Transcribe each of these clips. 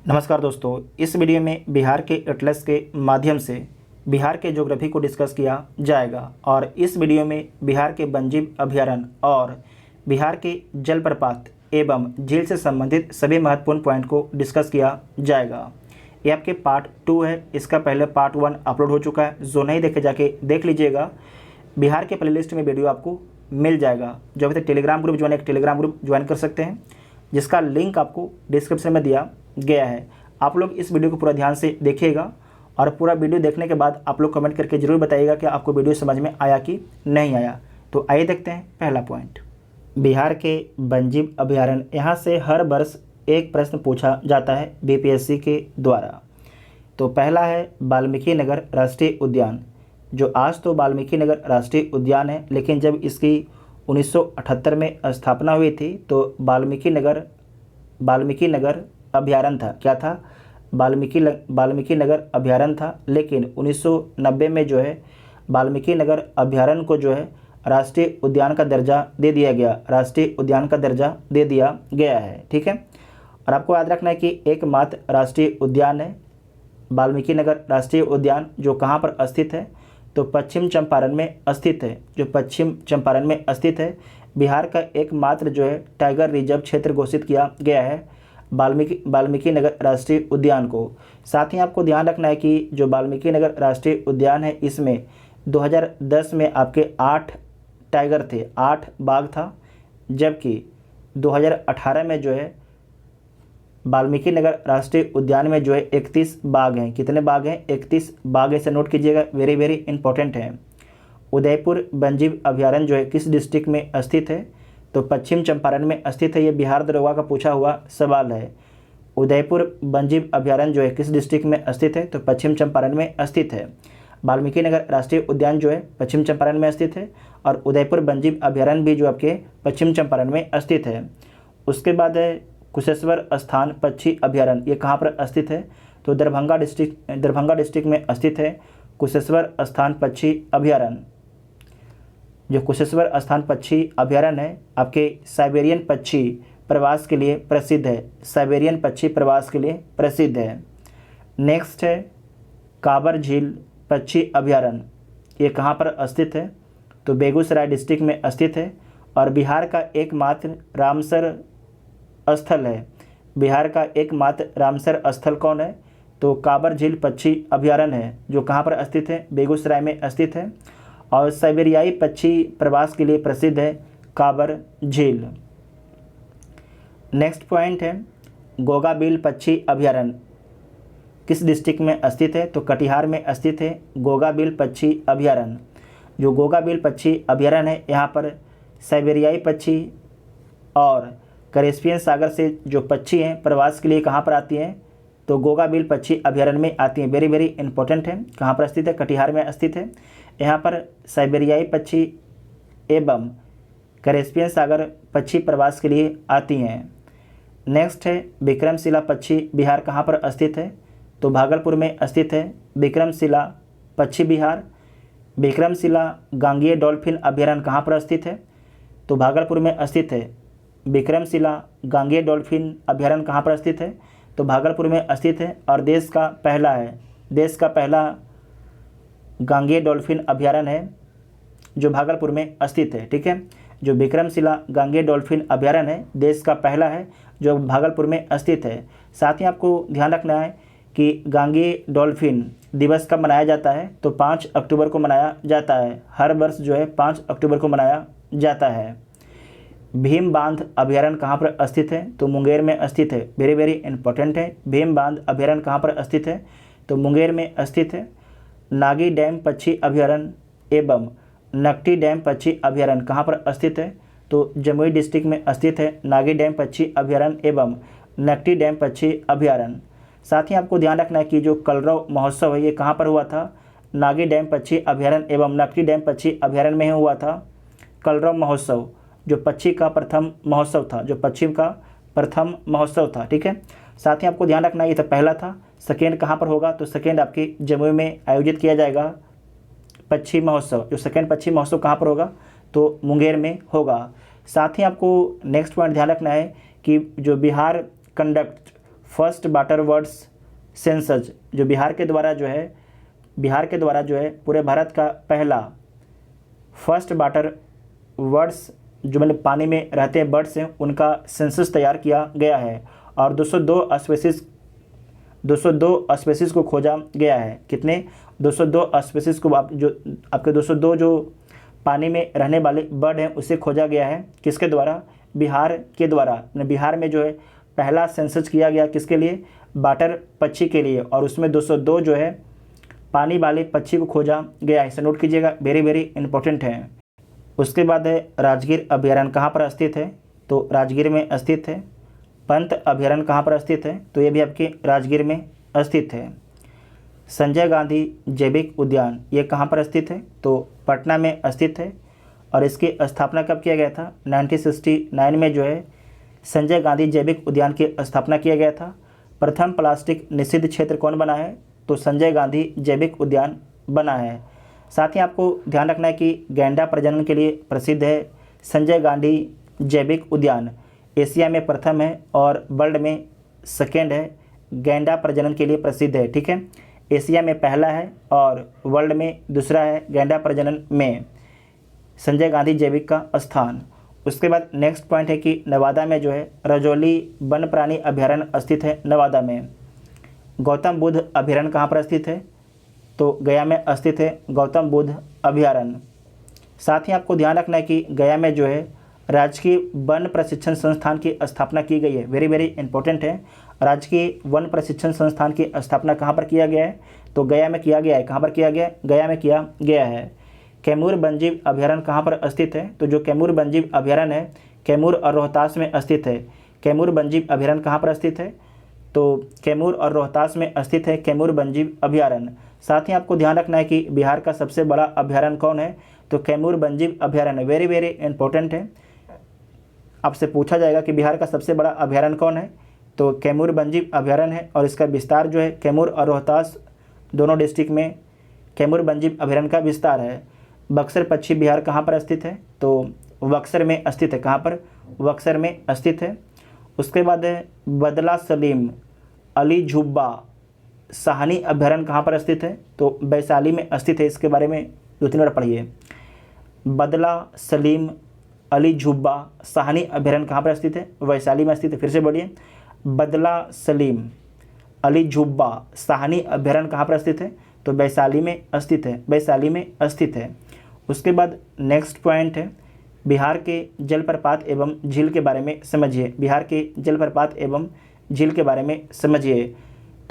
नमस्कार दोस्तों, इस वीडियो में बिहार के एटलस के माध्यम से बिहार के ज्योग्राफी को डिस्कस किया जाएगा और इस वीडियो में बिहार के वन्यजीव अभयारण्य और बिहार के जलप्रपात एवं झील से संबंधित सभी महत्वपूर्ण पॉइंट को डिस्कस किया जाएगा। ये आपके पार्ट 2 है। इसका पहले पार्ट 1 अपलोड हो चुका है, जो नहीं देखे जाके देख लीजिएगा। बिहार के प्लेलिस्ट में वीडियो आपको मिल जाएगा। जो अभी तक टेलीग्राम ग्रुप ज्वाइन कर सकते हैं, जिसका लिंक आपको डिस्क्रिप्शन में दिया गया है। आप लोग इस वीडियो को पूरा ध्यान से देखिएगा और पूरा वीडियो देखने के बाद आप लोग कमेंट करके ज़रूर बताइएगा कि आपको वीडियो समझ में आया कि नहीं आया। तो आइए देखते हैं पहला पॉइंट, बिहार के वन्यजीव अभयारण्य। यहाँ से हर वर्ष एक प्रश्न पूछा जाता है बीपीएससी के द्वारा। तो पहला है वाल्मीकि नगर राष्ट्रीय उद्यान, जो आज तो वाल्मीकि नगर राष्ट्रीय उद्यान है, लेकिन जब इसकी 1978 में स्थापना हुई थी तो वाल्मीकि नगर अभयारण्य था। क्या था? वाल्मीकि नगर अभयारण्य था। लेकिन 1990 में जो है वाल्मीकि नगर अभयारण्य को जो है राष्ट्रीय उद्यान का दर्जा दे दिया गया है। ठीक है, और आपको याद रखना है कि एकमात्र राष्ट्रीय उद्यान है वाल्मीकि नगर राष्ट्रीय उद्यान, जो कहाँ पर स्थित है? तो पश्चिम चंपारण में स्थित है। बिहार का एकमात्र जो है टाइगर रिजर्व क्षेत्र घोषित किया गया है वाल्मीकि नगर राष्ट्रीय उद्यान को। साथ ही आपको ध्यान रखना है कि जो वाल्मीकि नगर राष्ट्रीय उद्यान है, इसमें 2010 में आपके 8 टाइगर थे, 8 बाघ था, जबकि 2018 में जो है वाल्मीकि नगर राष्ट्रीय उद्यान में जो है 31 बाघ हैं। कितने बाघ हैं? 31 बाघ। ऐसे नोट कीजिएगा, वेरी वेरी इंपॉर्टेंट है। उदयपुर वन्यजीव अभयारण्य जो है किस डिस्ट्रिक्ट में स्थित है? तो पश्चिम चंपारण में स्थित है। ये बिहार दरोगा का पूछा हुआ सवाल है। उदयपुर वन्यजीव अभयारण्य जो है किस डिस्ट्रिक्ट में स्थित है? तो पश्चिम चंपारण में स्थित है। वाल्मीकि नगर राष्ट्रीय उद्यान जो है पश्चिम चंपारण में स्थित है और उदयपुर वन्यजीव अभयारण्य भी जो आपके पश्चिम चंपारण में स्थित है। उसके बाद है कुशेश्वर स्थान पक्षी अभयारण्य। ये कहाँ पर स्थित है? तो दरभंगा डिस्ट्रिक्ट में स्थित है कुशेश्वर स्थान पक्षी अभयारण्य। जो कुशेश्वर स्थान पक्षी अभयारण्य है आपके साइबेरियन पक्षी प्रवास के लिए प्रसिद्ध है। नेक्स्ट है काबर झील पक्षी अभयारण्य। ये कहाँ पर स्थित है? तो बेगूसराय डिस्ट्रिक्ट में स्थित है और बिहार का एकमात्र रामसर स्थल है। बिहार का एकमात्र रामसर स्थल कौन है? तो काबर झील पक्षी अभयारण्य है, जो कहाँ पर स्थित है? बेगूसराय में स्थित है और साइबेरियाई पक्षी प्रवास के लिए प्रसिद्ध है काबर झील। नेक्स्ट पॉइंट है गोगाबिल पक्षी अभयारण्य किस डिस्ट्रिक्ट में स्थित है? तो कटिहार में स्थित है गोगाबिल पक्षी अभयारण्य। जो गोगाबिल पक्षी अभयारण्य है, यहाँ पर साइबेरियाई पक्षी और कैस्पियन सागर से जो पक्षी हैं प्रवास के लिए कहाँ पर आती हैं? तो गोगाबिल पक्षी अभयारण्य में आती हैं। वेरी वेरी इंपॉर्टेंट है। कहाँ पर स्थित है? कटिहार में स्थित है। यहाँ पर साइबेरियाई पक्षी एवं कैस्पियन सागर पक्षी प्रवास के लिए आती हैं। नेक्स्ट है विक्रमशिला पक्षी बिहार कहाँ पर स्थित है? तो भागलपुर में स्थित है विक्रमशिला पक्षी बिहार। विक्रमशिला गांगेय डॉल्फिन अभयारण्य कहाँ पर स्थित है? तो भागलपुर में स्थित है। विक्रमशिला गांगेय डॉल्फिन अभयारण्य कहाँ पर स्थित है? तो भागलपुर में स्थित है और देश का पहला गांगेय डॉल्फिन अभयारण्य है जो भागलपुर में स्थित है। ठीक है, जो विक्रमशिला गांगेय डॉल्फिन अभयारण्य है देश का पहला है जो भागलपुर में स्थित है। साथ ही आपको ध्यान रखना है कि गांगेय डॉल्फिन दिवस कब मनाया जाता है? तो 5 अक्टूबर को मनाया जाता है। हर वर्ष जो है 5 अक्टूबर को मनाया जाता है। भीम बांध अभयारण्य कहाँ पर स्थित है? तो मुंगेर में स्थित है। वेरी वेरी इंपॉर्टेंट है। भीम बांध अभयारण्य कहाँ पर स्थित है? तो मुंगेर में स्थित है। नागी डैम पक्षी अभयारण्य एवं नकटी डैम पक्षी अभयारण्य कहाँ पर स्थित है? तो जमुई डिस्ट्रिक्ट में स्थित है नागी डैम पक्षी अभयारण्य एवं नकटी डैम पक्षी अभयारण्य। साथ ही आपको ध्यान रखना है कि जो कलरव महोत्सव है ये कहाँ पर हुआ था? नागी डैम पक्षी अभयारण्य एवं नकटी डैम पक्षी अभयारण्य में हुआ था कलरव महोत्सव, जो पश्चिम का प्रथम महोत्सव था। ठीक है, साथ ही आपको ध्यान रखना है ये तो पहला था। सेकेंड कहाँ पर होगा? तो सेकेंड आपके जमुई में आयोजित किया जाएगा पक्षी महोत्सव। जो सेकेंड पक्षी महोत्सव कहाँ पर होगा? तो मुंगेर में होगा। साथ ही आपको नेक्स्ट पॉइंट ध्यान रखना है कि जो Bihar conduct first water words census, जो बिहार के द्वारा जो है पूरे भारत का पहला फर्स्ट वाटर वर्ड्स, जो मतलब पानी में रहते हैं बर्ड्स हैं, उनका सेंसस तैयार किया गया है। और 202 स्पेसीज़ को खोजा गया है। कितने? 202 स्पेसीज़ को आपके 202 जो पानी में रहने वाले बर्ड हैं उसे खोजा गया है। किसके द्वारा? बिहार के द्वारा। बिहार में जो है पहला सेंसस किया गया किसके लिए? वाटर पक्षी के लिए, और उसमें 202 जो है पानी वाले पक्षी को खोजा गया है। इसे नोट कीजिएगा, वेरी वेरी इंपॉर्टेंट है। उसके बाद है राजगीर अभयारण्य कहाँ पर स्थित है? तो राजगीर में स्थित है। पंत अभयारण्य कहाँ पर स्थित है? तो ये भी आपके राजगीर में स्थित है। संजय गांधी जैविक उद्यान ये कहाँ पर स्थित है? तो पटना में स्थित है। और इसकी स्थापना कब किया गया था? 1969 में जो है संजय गांधी जैविक उद्यान की स्थापना किया गया था। प्रथम प्लास्टिक निषिद्ध क्षेत्र कौन बना है? तो संजय गांधी जैविक उद्यान बना है। साथ ही आपको ध्यान रखना है कि गैंडा प्रजनन के लिए प्रसिद्ध है संजय गांधी जैविक उद्यान। एशिया में प्रथम है और वर्ल्ड में सेकेंड है, गैंडा प्रजनन के लिए प्रसिद्ध है। ठीक है, एशिया में पहला है और वर्ल्ड में दूसरा है गैंडा प्रजनन में संजय गांधी जैविक का स्थान। उसके बाद नेक्स्ट पॉइंट है कि नवादा में जो है रजौली वन प्राणी अभयारण्य स्थित है नवादा में। गौतम बुद्ध अभयारण्य कहाँ पर स्थित है? तो गया में स्थित है गौतम बुद्ध अभयारण्य। साथ ही आपको ध्यान रखना है कि गया में जो है राजकीय वन प्रशिक्षण संस्थान की स्थापना की गई है। वेरी वेरी इंपॉर्टेंट है। राजकीय वन प्रशिक्षण संस्थान की स्थापना कहाँ पर किया गया है? तो गया में किया गया है। कहाँ पर किया गया? गया में किया गया है। कैमूर वन्यजीव अभयारण्य कहाँ पर स्थित है? तो जो कैमूर वन्यजीव अभयारण्य है कैमूर और रोहतास में स्थित है। कैमूर वन्यजीव अभयारण्य कहाँ पर स्थित है? तो कैमूर और रोहतास में स्थित है कैमूर वन्यजीव अभयारण्य। साथ ही आपको ध्यान रखना है कि बिहार का सबसे बड़ा अभयारण्य कौन है? तो कैमूर वन्यजीव अभयारण्य। वेरी वेरी इंपॉर्टेंट है, आपसे पूछा जाएगा कि बिहार का सबसे बड़ा अभयारण्य कौन है? तो कैमूर वन्यजीव अभयारण्य है। और इसका विस्तार जो है कैमूर और रोहतास दोनों डिस्ट्रिक्ट में कैमूर वन्यजीव अभयारण्य का विस्तार है। बक्सर पश्चिम बिहार कहाँ पर स्थित है? तो बक्सर में स्थित है। कहाँ पर? बक्सर में स्थित है। उसके बाद है बदला सलीम अली जुब्बा साहनी अभयारण्य कहाँ पर स्थित है? तो वैशाली में स्थित है। इसके बारे में 2-3 बार पढ़िए। बदला सलीम अली जुब्बा साहनी अभयारण्य कहाँ पर स्थित है? वैशाली में स्थित है। फिर से बोलिए, बदला सलीम अली जुब्बा साहनी अभयारण्य कहाँ पर स्थित है? तो वैशाली में स्थित है। वैशाली में स्थित है। उसके बाद नेक्स्ट पॉइंट है बिहार के जलप्रपात एवं झील के बारे में समझिए। बिहार के जलप्रपात एवं झील के बारे में समझिए।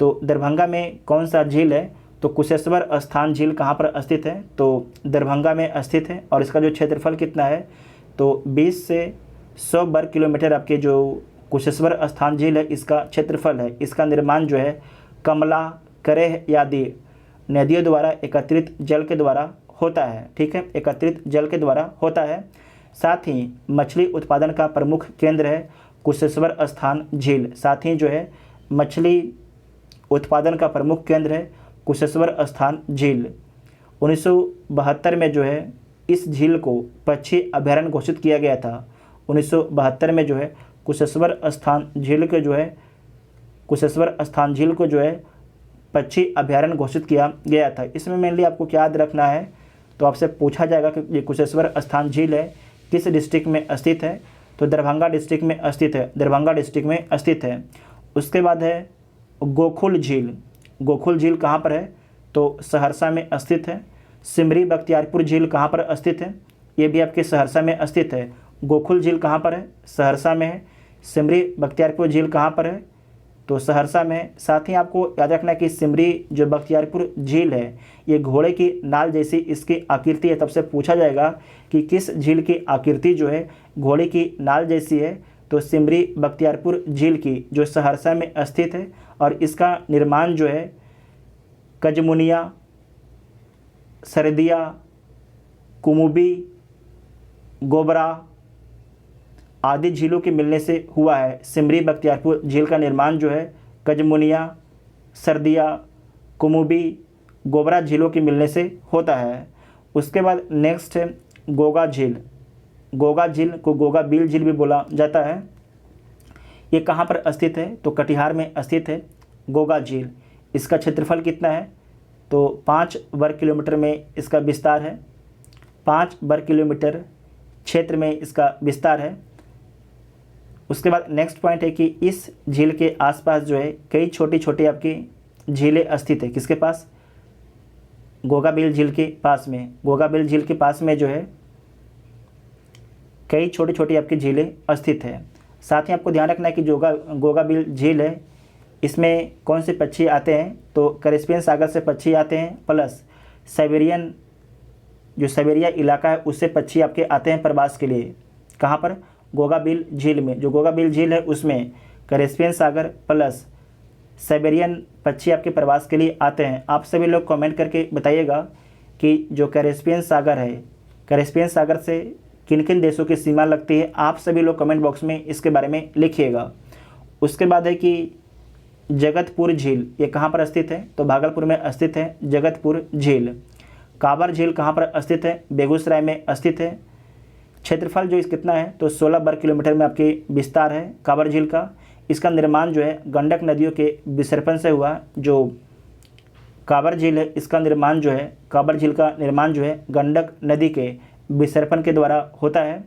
तो दरभंगा में कौन सा झील है? तो कुशेश्वर स्थान झील कहाँ पर स्थित है? तो दरभंगा में स्थित है। और इसका जो क्षेत्रफल कितना है? तो 20 से 100 वर्ग किलोमीटर आपके जो कुशेश्वर स्थान झील है इसका क्षेत्रफल है। इसका निर्माण जो है कमला, करेह आदि नदियों द्वारा एकत्रित जल के द्वारा होता है। ठीक है, एकत्रित जल के द्वारा होता है। साथ ही मछली उत्पादन का प्रमुख केंद्र है कुशेश्वर स्थान झील। साथ ही जो है मछली उत्पादन का प्रमुख केंद्र है कुशेश्वर स्थान झील। 1972 में जो है इस झील को पक्षी अभयारण्य घोषित किया गया था। 1972 में जो है कुशेश्वर स्थान झील को जो है पक्षी अभयारण्य घोषित किया गया था। इसमें मेनली आपको क्या याद रखना है? तो आपसे पूछा जाएगा कि ये कुशेश्वर स्थान झील है किस डिस्ट्रिक्ट में स्थित है? तो दरभंगा डिस्ट्रिक्ट में स्थित है। दरभंगा डिस्ट्रिक्ट में स्थित है। उसके बाद है गोकुल झील। गोकुल झील कहाँ पर है? तो सहरसा में स्थित है। सिमरी बख्तियारपुर झील कहाँ पर स्थित है? ये भी आपके सहरसा में स्थित है। गोकुल झील कहाँ पर है? सहरसा में है। सिमरी बख्तियारपुर झील कहाँ पर है? तो सहरसा में है। साथ ही आपको याद रखना है कि सिमरी जो बख्तियारपुर झील है ये घोड़े की नाल जैसी इसकी आकृति है। तब से पूछा जाएगा कि किस झील की आकृति जो है घोड़े की नाल जैसी है? तो सिमरी बख्तियारपुर झील की जो सहरसा में स्थित है। और इसका निर्माण जो है कजमुनिया, सरदिया, कुमुबी, गोबरा आदि झीलों के मिलने से हुआ है। सिमरी बख्तियारपुर झील का निर्माण जो है कजमुनिया, सरदिया, कुमुबी, गोबरा झीलों के मिलने से होता है। उसके बाद नेक्स्ट है गोगा झील। गोगा झील को गोगा बील झील भी बोला जाता है। ये कहाँ पर स्थित है? तो कटिहार में स्थित है गोगा झील। इसका क्षेत्रफल कितना है? तो 5 वर्ग किलोमीटर में इसका विस्तार है। 5 वर्ग किलोमीटर क्षेत्र में इसका विस्तार है। उसके बाद नेक्स्ट पॉइंट है कि इस झील के आसपास जो है कई छोटी छोटी आपकी झीलें स्थित है। किसके पास? गोगाबिल झील के पास में। गोगाबिल झील के पास में जो है कई छोटी छोटी आपकी झीलें स्थित है। साथ ही आपको ध्यान रखना है कि गोगाबिल झील है, इसमें कौन से पक्षी आते हैं? तो कैस्पियन सागर से पक्षी आते हैं, प्लस साइबेरियन जो साइबेरिया इलाका है उससे पक्षी आपके आते हैं प्रवास के लिए। कहाँ पर? गोगाबिल झील में। जो गोगाबिल झील है उसमें कैस्पियन सागर प्लस साइबेरियन पक्षी आपके प्रवास के लिए आते हैं। आप सभी लोग कमेंट करके बताइएगा कि जो कैस्पियन सागर है, कैस्पियन सागर से किन किन देशों की सीमा लगती है। आप सभी लोग कमेंट बॉक्स में इसके बारे में लिखिएगा। उसके बाद है कि जगतपुर झील, ये कहाँ पर स्थित है? तो भागलपुर में स्थित है जगतपुर झील। काबर झील कहाँ पर स्थित है? बेगूसराय में स्थित है। क्षेत्रफल जो इस कितना है? तो 16 वर्ग किलोमीटर में आपके विस्तार है काबर झील का। इसका निर्माण जो है गंडक नदियों के विसर्पण से हुआ। जो काबर झील है इसका निर्माण जो है, काबर झील का निर्माण जो है गंडक नदी के विसर्पण के द्वारा होता है।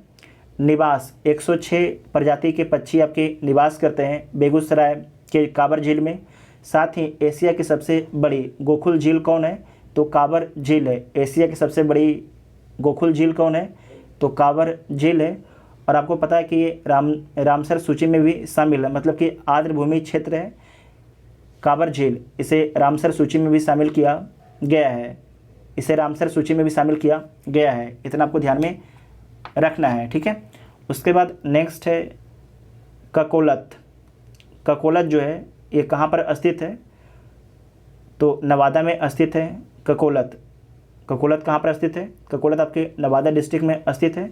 निवास 106 प्रजाति के पक्षी आपके निवास करते हैं बेगूसराय के काबर झील में। साथ ही एशिया की सबसे बड़ी गोकुल झील कौन है? तो काबर झील है। एशिया की सबसे बड़ी गोकुल झील कौन है? तो काबर झील है। और आपको पता है कि ये रामसर सूची में भी शामिल है, मतलब कि आर्द्रभूमि क्षेत्र है काबर झील। इसे रामसर सूची में भी शामिल किया गया है, इसे रामसर सूची में भी शामिल किया गया है। इतना आपको ध्यान में रखना है, ठीक है। उसके बाद नेक्स्ट है ककोलत। ककोलत जो है ये कहाँ पर स्थित है? तो नवादा में स्थित है ककोलत। ककोलत कहाँ पर स्थित है? ककोलत आपके नवादा डिस्ट्रिक्ट में स्थित है।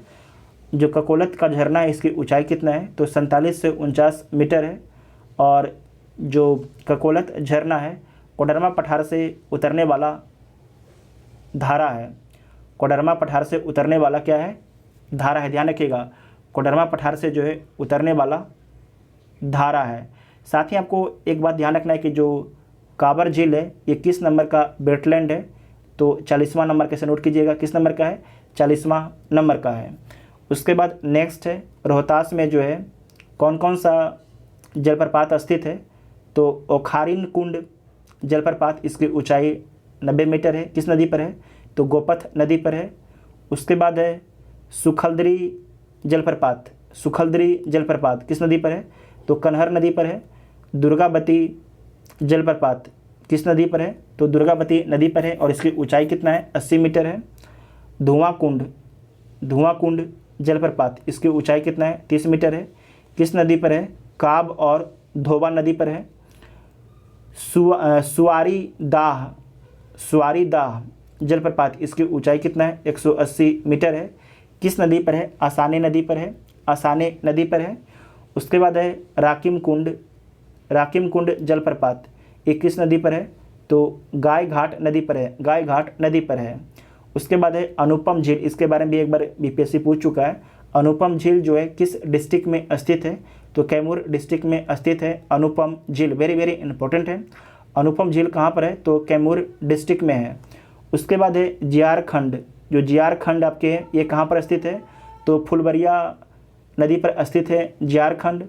जो ककोलत का झरना है इसकी ऊंचाई कितना है? तो 47 से 49 मीटर है। और जो ककोलत झरना है कोडरमा पठार से उतरने वाला धारा है। कोडरमा पठार से उतरने वाला क्या है? धारा है। ध्यान रखिएगा, कोडरमा पठार से जो है उतरने वाला धारा है। साथ ही आपको एक बात ध्यान रखना है कि जो काबर झील है ये किस नंबर का वेटलैंड है? तो 40वां नंबर कैसे नोट कीजिएगा, किस नंबर का है? 40वां नंबर का है। उसके बाद नेक्स्ट है रोहतास में जो है कौन कौन सा जलप्रपात स्थित है? तो ओखारिन कुंड जलप्रपात, इसकी ऊंचाई 90 मीटर है। किस नदी पर है? तो गोपथ नदी पर है। उसके बाद है सुखलदरी जलप्रपात। सुखलदरी जलप्रपात किस नदी पर है? तो कन्हर नदी पर है। दुर्गावती जलप्रपात किस नदी पर है? तो दुर्गावती नदी पर है और इसकी ऊंचाई कितना है? 80 मीटर है। धुआं कुंड जलप्रपात, इसकी ऊंचाई कितना है? 30 मीटर है। किस नदी पर है? काब और धोबा नदी पर है। सुवारी दाह जलप्रपात, इसकी ऊंचाई कितना है? 180 मीटर है। किस नदी पर है? आसाने नदी पर है। आसाने नदी पर है। उसके बाद है राकिम कुंड जलप्रपात, ये किस नदी पर है? तो गाय घाट नदी पर है। गाय घाट नदी पर है। उसके बाद है अनुपम झील, इसके बारे में भी एक बार बीपीएससी पूछ चुका है। अनुपम झील जो है किस डिस्ट्रिक्ट में स्थित है? तो कैमूर डिस्ट्रिक्ट में स्थित है अनुपम झील। वेरी वेरी इंपॉर्टेंट है। अनुपम झील कहाँ पर है? तो कैमूर डिस्ट्रिक्ट में है। उसके बाद है जियारखंड। जो जियारखंड आपके है ये कहाँ पर स्थित है? तो फुलबरिया नदी पर स्थित है जियारखंड।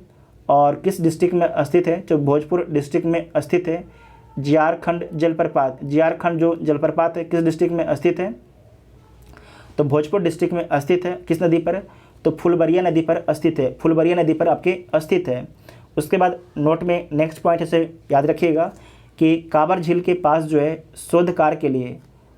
और किस डिस्ट्रिक्ट में स्थित है? जो भोजपुर डिस्ट्रिक्ट में स्थित है जियारखंड जलप्रपात। जियारखंड जो जलप्रपात है किस डिस्ट्रिक्ट में स्थित है? तो भोजपुर डिस्ट्रिक्ट में स्थित है। किस नदी पर? तो फुलबरिया नदी पर स्थित है। फुलबरिया नदी पर आपके स्थित है। उसके बाद नोट में नेक्स्ट पॉइंट से याद रखिएगा कि काबर झील के पास जो है शोध कार्य के लिए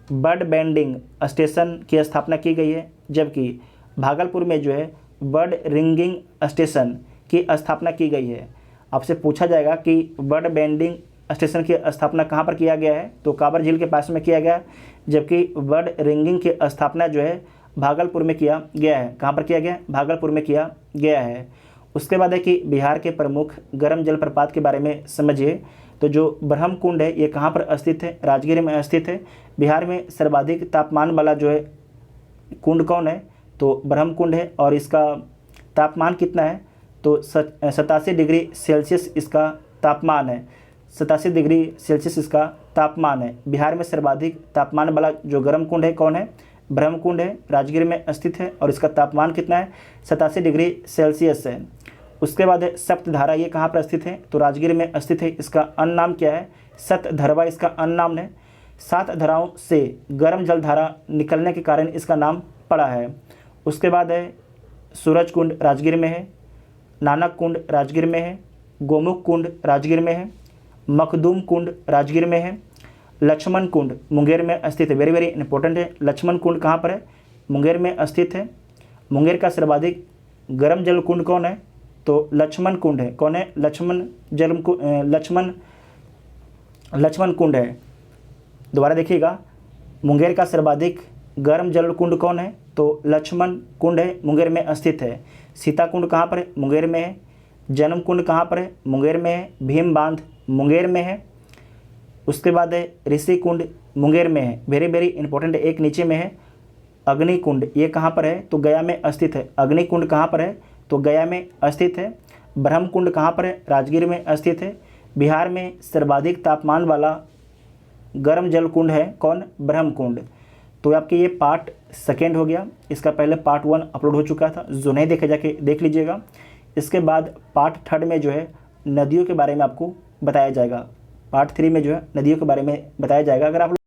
बर्ड बैंडिंग स्टेशन की स्थापना की गई है, जबकि भागलपुर में जो है बर्ड रिंगिंग स्टेशन की स्थापना की गई है। आपसे पूछा जाएगा कि बर्ड बैंडिंग स्टेशन की स्थापना कहाँ पर किया गया है? तो काबर झील के पास में किया गया, जबकि बर्ड रिंगिंग की स्थापना जो है भागलपुर में किया गया है। कहाँ पर किया गया? भागलपुर में किया गया है। उसके बाद है कि बिहार के प्रमुख गर्म जलप्रपात के बारे में समझिए। तो जो ब्रह्म कुंड है ये कहाँ पर स्थित है? राजगीर में स्थित है। बिहार में सर्वाधिक तापमान वाला जो है कुंड कौन है? तो ब्रह्म कुंड है। और इसका तापमान कितना है? तो 87 डिग्री सेल्सियस इसका तापमान है। 87 डिग्री सेल्सियस इसका तापमान है। बिहार में सर्वाधिक तापमान वाला जो गर्म कुंड है कौन है? ब्रह्मकुंड है, राजगीर में स्थित है और इसका तापमान कितना है? 87 डिग्री सेल्सियस है। उसके बाद है सप्तधारा, ये कहाँ पर स्थित है? तो राजगीर में स्थित है। इसका अन्य नाम क्या है? सतधरवा इसका अन्य नाम है। 7 धाराओं से गर्म जलधारा निकलने के कारण इसका नाम पड़ा है। उसके बाद है सूरज कुंड राजगीर में है, नानक कुंड राजगीर में है, गोमुख कुंड राजगीर में है, मखदूम कुंड राजगीर में है, लक्ष्मण कुंड मुंगेर में स्थित है। वेरी वेरी इंपॉर्टेंट है। लक्ष्मण कुंड कहाँ पर है? मुंगेर में स्थित है। मुंगेर का सर्वाधिक गर्म जल कुंड कौन है? तो लक्ष्मण कुंड है। कौन है? लक्ष्मण कुंड है। दोबारा देखिएगा, मुंगेर का सर्वाधिक गर्म जल कुंड कौन है? तो लक्ष्मण कुंड है, मुंगेर में स्थित है। सीता कुंड कहाँ पर है? मुंगेर में है। जन्म कुंड कहाँ पर है? मुंगेर में है। भीम बांध मुंगेर में है। उसके बाद है ऋषि कुंड मुंगेर में है। वेरी वेरी इंपॉर्टेंट, एक नीचे में है अग्नि कुंड, ये कहाँ पर है? तो गया में स्थित है। अग्नि कुंड कहाँ पर है? तो गया में स्थित है। ब्रह्म कुंड कहाँ पर है? राजगीर में स्थित है। बिहार में सर्वाधिक तापमान वाला गर्म जल कुंड है कौन? ब्रह्म कुंड। तो आपके ये पार्ट 2 हो गया। इसका पहले पार्ट 1 अपलोड हो चुका था, जो नहीं देखे जाके देख लीजिएगा। इसके बाद पार्ट 3 में जो है नदियों के बारे में आपको बताया जाएगा। पार्ट 3 में जो है नदियों के बारे में बताया जाएगा। अगर आप